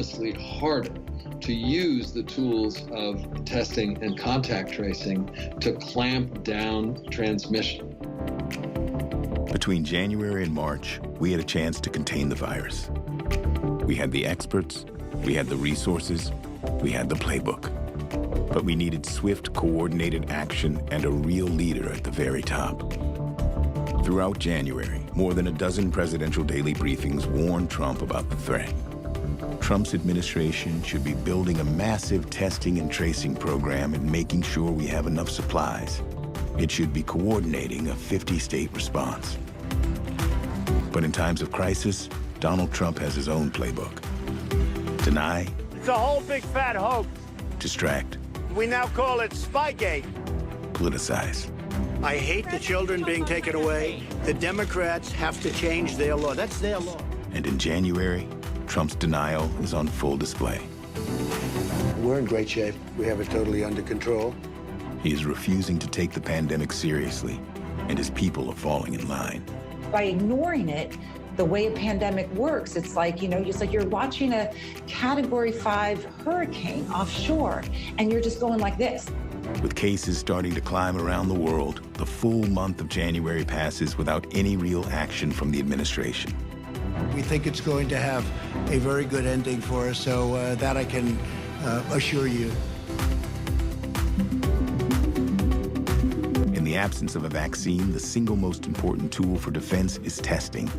enormously harder to use the tools of testing and contact tracing to clamp down transmission. Between January and March, we had a chance to contain the virus. We had the experts, we had the resources, we had the playbook. But we needed swift, coordinated action and a real leader at the very top. Throughout January, more than a dozen presidential daily briefings warned Trump about the threat. Trump's administration should be building a massive testing and tracing program and making sure we have enough supplies. It should be coordinating a 50-state response. But in times of crisis, Donald Trump has his own playbook. Deny. It's a whole big fat hoax. Distract. We now call it Spygate. Politicize. I hate the children being taken away. The Democrats have to change their law. That's their law. And in January, Trump's denial is on full display. We're in great shape. We have it totally under control. He is refusing to take the pandemic seriously, and his people are falling in line. By ignoring it, the way a pandemic works, it's like, just like you're watching a Category 5 hurricane offshore, and you're just going like this. With cases starting to climb around the world, the full month of January passes without any real action from the administration. We think it's going to have a very good ending for us, so that I can assure you. In the absence of a vaccine, the single most important tool for defense is testing.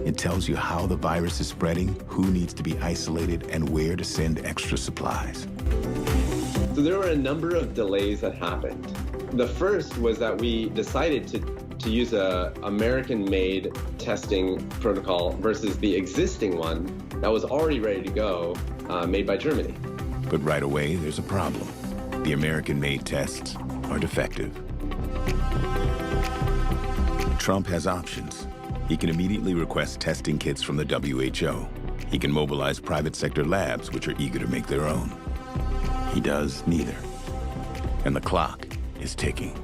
It tells you how the virus is spreading, who needs to be isolated, and where to send extra supplies. So there were a number of delays that happened. The first was that we decided to use a American-made testing protocol versus the existing one that was already ready to go, made by Germany. But right away, there's a problem. The American-made tests are defective. Trump has options. He can immediately request testing kits from the WHO. He can mobilize private sector labs, which are eager to make their own. He does neither. And the clock is ticking.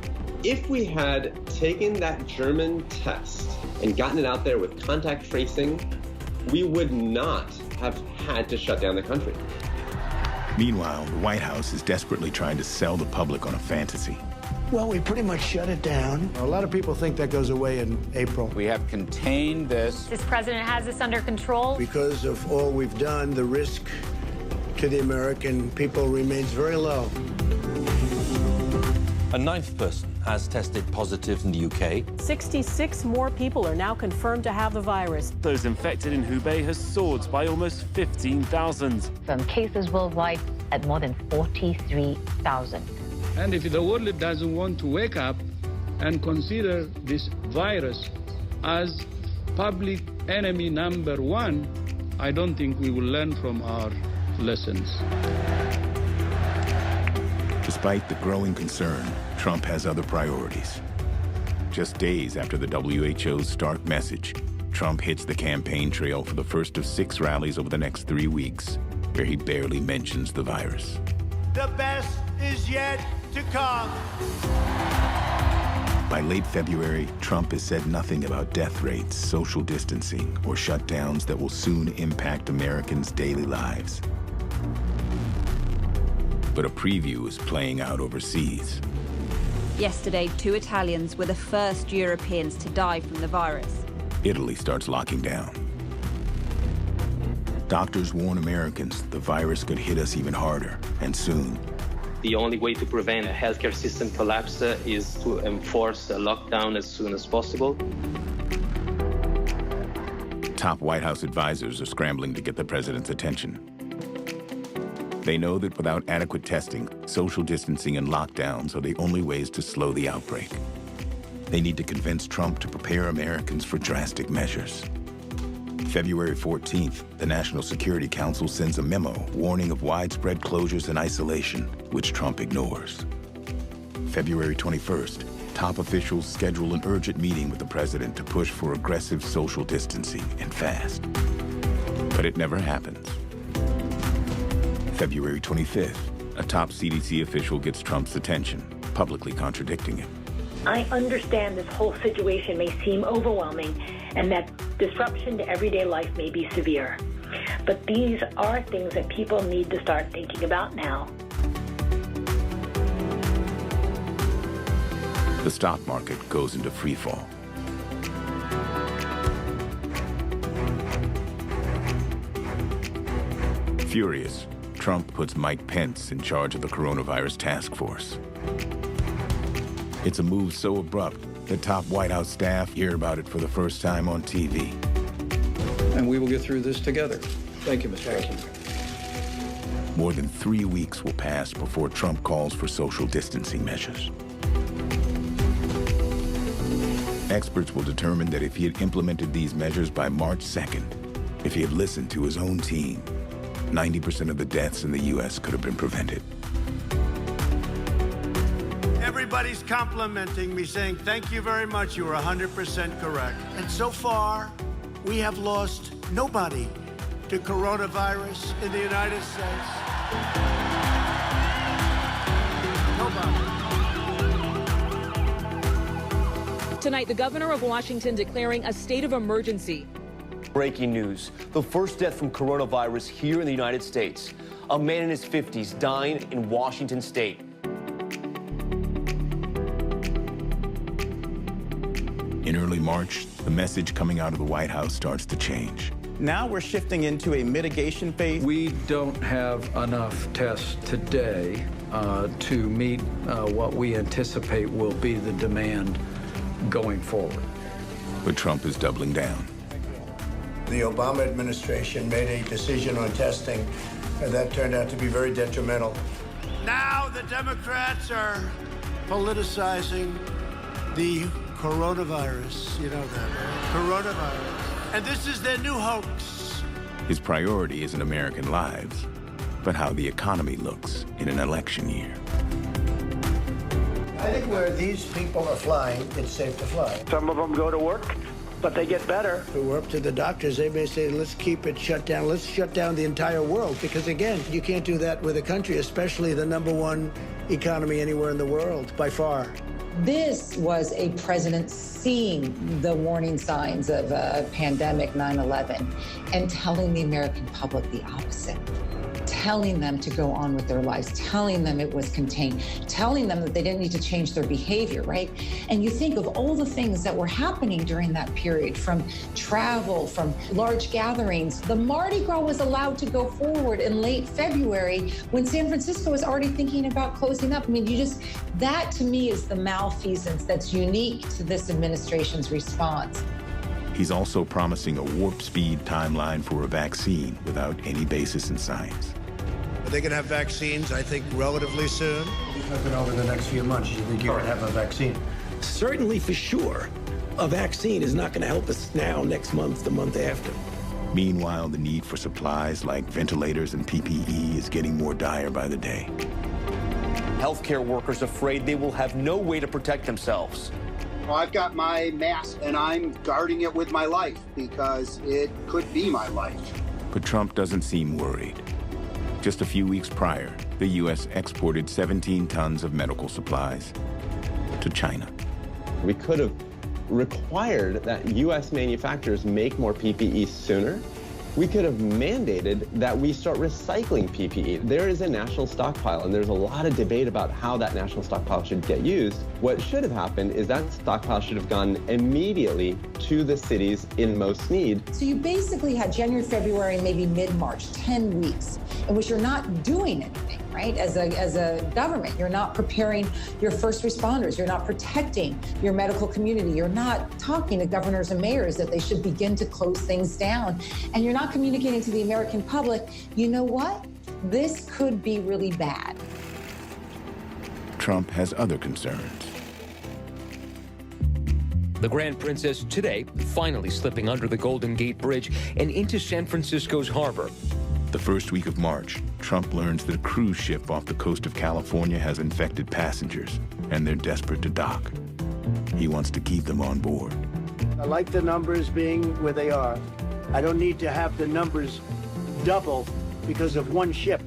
If we had taken that German test and gotten it out there with contact tracing, we would not have had to shut down the country. Meanwhile, the White House is desperately trying to sell the public on a fantasy. Well, we pretty much shut it down. A lot of people think that goes away in April. We have contained this. This president has this under control. Because of all we've done, the risk to the American people remains very low. A ninth person has tested positive in the UK. 66 more people are now confirmed to have the virus. Those infected in Hubei has soared by almost 15,000. From cases worldwide at more than 43,000. And if the world doesn't want to wake up and consider this virus as public enemy number one, I don't think we will learn from our lessons. Despite the growing concern, Trump has other priorities. Just days after the WHO's stark message, Trump hits the campaign trail for the first of 6 rallies over the next 3 weeks, where he barely mentions the virus. The best is yet to come. By late February, Trump has said nothing about death rates, social distancing, or shutdowns that will soon impact Americans' daily lives. But a preview is playing out overseas. Yesterday, 2 Italians were the first Europeans to die from the virus. Italy starts locking down. Doctors warn Americans the virus could hit us even harder, and soon. The only way to prevent a healthcare system collapse is to enforce a lockdown as soon as possible. Top White House advisors are scrambling to get the president's attention. They know that without adequate testing, social distancing and lockdowns are the only ways to slow the outbreak. They need to convince Trump to prepare Americans for drastic measures. February 14th, the National Security Council sends a memo warning of widespread closures and isolation, which Trump ignores. February 21st, top officials schedule an urgent meeting with the president to push for aggressive social distancing and fast. But it never happens. February 25th, a top CDC official gets Trump's attention, publicly contradicting him. I understand this whole situation may seem overwhelming and that disruption to everyday life may be severe. But these are things that people need to start thinking about now. The stock market goes into freefall. Furious, Trump puts Mike Pence in charge of the coronavirus task force. It's a move so abrupt that top White House staff hear about it for the first time on TV. And we will get through this together. Thank you, Mr. President. More than 3 weeks will pass before Trump calls for social distancing measures. Experts will determine that if he had implemented these measures by March 2nd, if he had listened to his own team, 90% of the deaths in the U.S. could have been prevented. Everybody's complimenting me, saying, thank you very much, you were 100% correct. And so far, we have lost nobody to coronavirus in the United States. Nobody. Tonight, the governor of Washington declaring a state of emergency. Breaking news. The first death from coronavirus here in the United States. A man in his 50s dying in Washington state. In early March, the message coming out of the White House starts to change. Now we're shifting into a mitigation phase. We don't have enough tests today to meet what we anticipate will be the demand going forward. But Trump is doubling down. The Obama administration made a decision on testing, and that turned out to be very detrimental. Now the Democrats are politicizing the coronavirus. You know that, right? Coronavirus. And this is their new hoax. His priority isn't American lives, but how the economy looks in an election year. I think where these people are flying, it's safe to fly. Some of them go to work, but they get better. If it were up to the doctors, they may say, let's keep it shut down. Let's shut down the entire world. Because, again, you can't do that with a country, especially the #1 economy anywhere in the world, by far. This was a president seeing the warning signs of a pandemic, 9/11, and telling the American public the opposite. Telling them to go on with their lives, telling them it was contained, telling them that they didn't need to change their behavior, right? And you think of all the things that were happening during that period, from travel, from large gatherings. The Mardi Gras was allowed to go forward in late February when San Francisco was already thinking about closing up. I mean, that to me is the malfeasance that's unique to this administration's response. He's also promising a warp speed timeline for a vaccine without any basis in science. Are they going to have vaccines, I think, relatively soon? Looking over the next few months, you think you're going to have a vaccine? Certainly, for sure. A vaccine is not going to help us now, next month, the month after. Meanwhile, the need for supplies like ventilators and PPE is getting more dire by the day. Healthcare workers afraid they will have no way to protect themselves. Well, I've got my mask, and I'm guarding it with my life because it could be my life. But Trump doesn't seem worried. Just a few weeks prior, the U.S. exported 17 tons of medical supplies to China. We could have required that U.S. manufacturers make more PPE sooner. We could have mandated that we start recycling PPE. There is a national stockpile, and there's a lot of debate about how that national stockpile should get used. What should have happened is that stockpile should have gone immediately to the cities in most need. So you basically had January, February, and maybe mid-March, 10 weeks, in which you're not doing anything, right? As a government, you're not preparing your first responders. You're not protecting your medical community. You're not talking to governors and mayors that they should begin to close things down. And you're not communicating to the American public, you know what? This could be really bad. Trump has other concerns. The Grand Princess today finally slipping under the Golden Gate Bridge and into San Francisco's harbor. The first week of March, Trump learns that a cruise ship off the coast of California has infected passengers, and they're desperate to dock. He wants to keep them on board. I like the numbers being where they are. I don't need to have the numbers double because of one ship.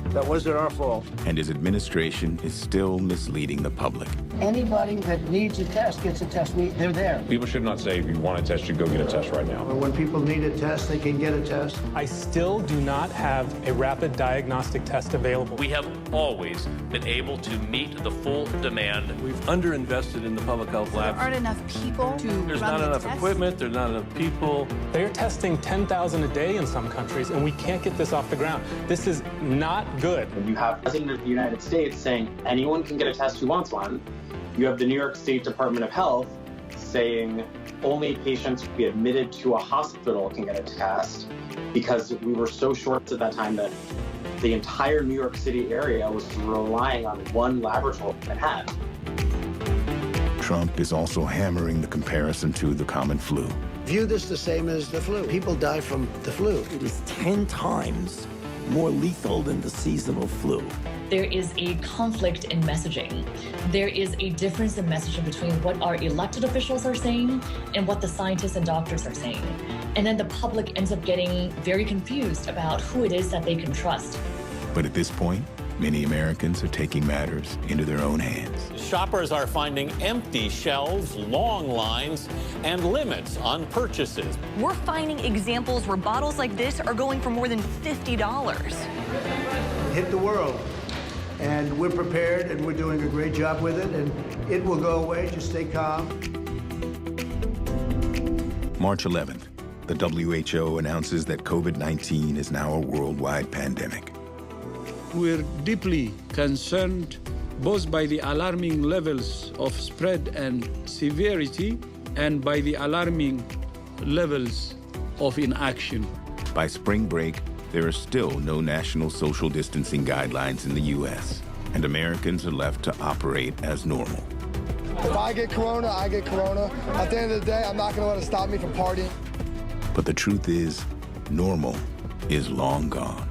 That wasn't our fault. And his administration is still misleading the public. Anybody that needs a test gets a test. They're there. People should not say, if you want a test, you go get a test right now. When people need a test, they can get a test. I still do not have a rapid diagnostic test available. We have always been able to meet the full demand. We've underinvested in the public health labs. There aren't enough people to There's not enough equipment, there's not enough people. They're testing 10,000 a day in some countries, and we can't get this off the ground. This is not good. You have the President of the United States saying anyone can get a test who wants one. You have the New York State Department of Health saying only patients who be admitted to a hospital can get a test, because we were so short at that time that the entire New York City area was relying on one laboratory that had. Trump is also hammering the comparison to the common flu. View this the same as the flu. People die from the flu. It is 10 times more lethal than the seasonal flu. There is a conflict in messaging. There is a difference in messaging between what our elected officials are saying and what the scientists and doctors are saying. And then the public ends up getting very confused about who it is that they can trust. But at this point, many Americans are taking matters into their own hands. Shoppers are finding empty shelves, long lines, and limits on purchases. We're finding examples where bottles like this are going for more than $50. Hit the world. And we're prepared, and we're doing a great job with it, and it will go away. Just stay calm. March 11th, the WHO announces that COVID-19 is now a worldwide pandemic. We're deeply concerned both by the alarming levels of spread and severity and by the alarming levels of inaction. By spring break, there are still no national social distancing guidelines in the U.S., and Americans are left to operate as normal. If I get corona, I get corona. At the end of the day, I'm not going to let it stop me from partying. But the truth is, normal is long gone.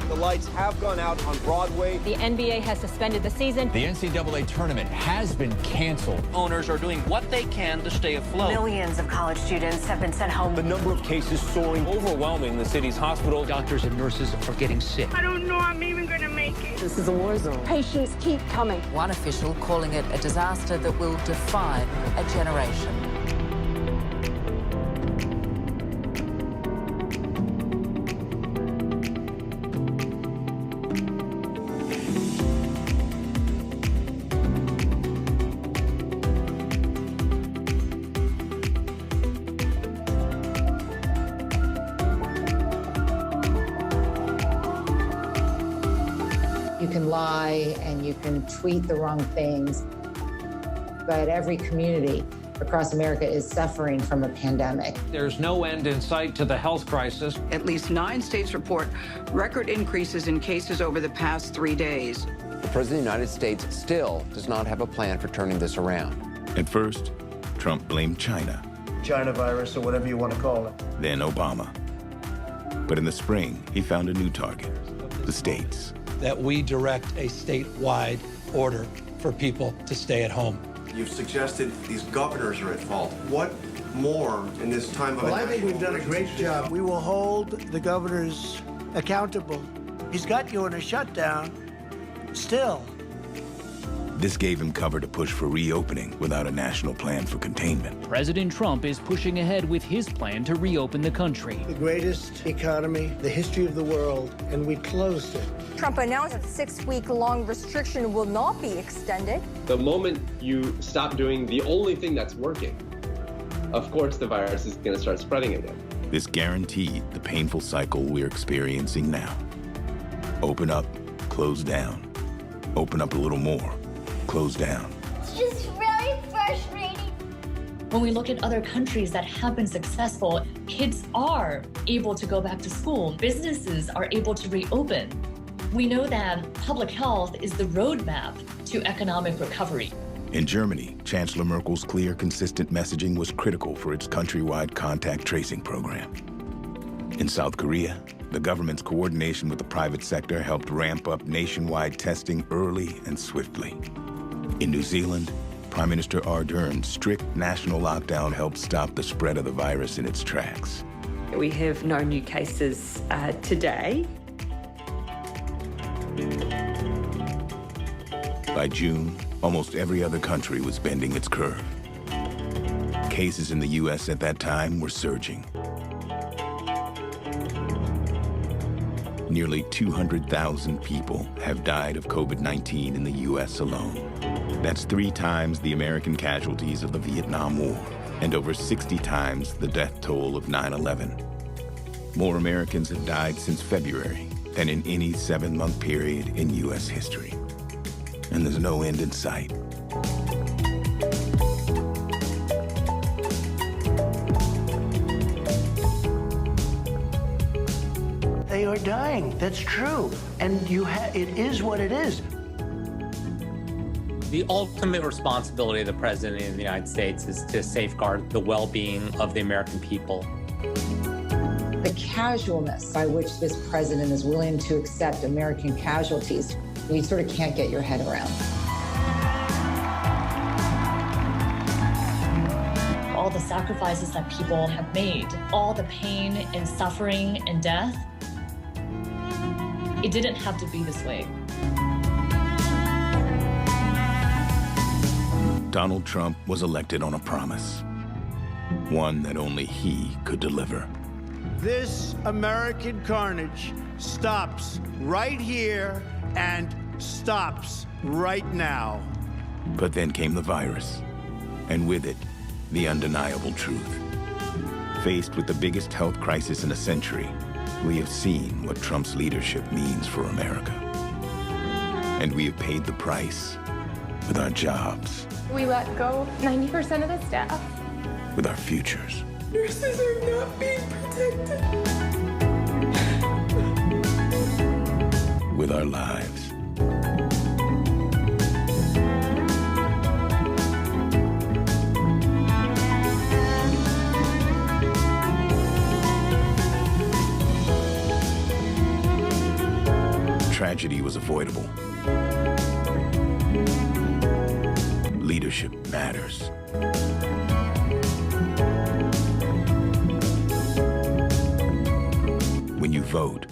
The lights have gone out on Broadway. The NBA has suspended the season. The NCAA tournament has been canceled. Owners are doing what they can to stay afloat. Millions of college students have been sent home. The number of cases soaring. Overwhelming the city's hospitals. Doctors and nurses are getting sick. I don't know I'm even going to make it. This is a war zone. Patients keep coming. One official calling it a disaster that will define a generation. You can lie and you can tweet the wrong things, but every community across America is suffering from a pandemic. There's no end in sight to the health crisis. At least 9 states report record increases in cases over the past 3 days. The President of the United States still does not have a plan for turning this around. At first, Trump blamed China. China virus, or whatever you want to call it. Then Obama. But in the spring, he found a new target, the states. That we direct a statewide order for people to stay at home. You've suggested these governors are at fault. What more in this time of Well, I think we've done a great job. We will hold the governors accountable. He's got you in a shutdown still. This gave him cover to push for reopening without a national plan for containment. President Trump is pushing ahead with his plan to reopen the country. The greatest economy, the history of the world, and we closed it. Trump announced that the 6-week-long restriction will not be extended. The moment you stop doing the only thing that's working, of course the virus is going to start spreading again. This guaranteed the painful cycle we're experiencing now. Open up, close down. Open up a little more, close down. It's just really frustrating. When we look at other countries that have been successful, kids are able to go back to school. Businesses are able to reopen. We know that public health is the roadmap to economic recovery. In Germany, Chancellor Merkel's clear, consistent messaging was critical for its countrywide contact tracing program. In South Korea, the government's coordination with the private sector helped ramp up nationwide testing early and swiftly. In New Zealand, Prime Minister Ardern's strict national lockdown helped stop the spread of the virus in its tracks. We have no new cases today. By June, Almost every other country was bending its curve. Cases in the U.S. at that time were surging. Nearly 200,000 people have died of COVID-19 in the U.S. alone. That's 3 times the American casualties of the Vietnam War, and over 60 times the death toll of 9/11. More Americans have died since February than in any 7-month period in U.S. history. And there's no end in sight. They are dying. That's true. And it is what it is. The ultimate responsibility of the President of the United States is to safeguard the well-being of the American people. The casualness by which this president is willing to accept American casualties, you sort of can't get your head around. All the sacrifices that people have made, all the pain and suffering and death, it didn't have to be this way. Donald Trump was elected on a promise, one that only he could deliver. This American carnage stops right here and stops right now. But then came the virus, and with it, the undeniable truth. Faced with the biggest health crisis in a century, we have seen what Trump's leadership means for America. And we have paid the price with our jobs. We let go 90% of the staff. With our futures. Nurses are not being protected. With our lives. Tragedy was avoidable. Leadership matters. When you vote,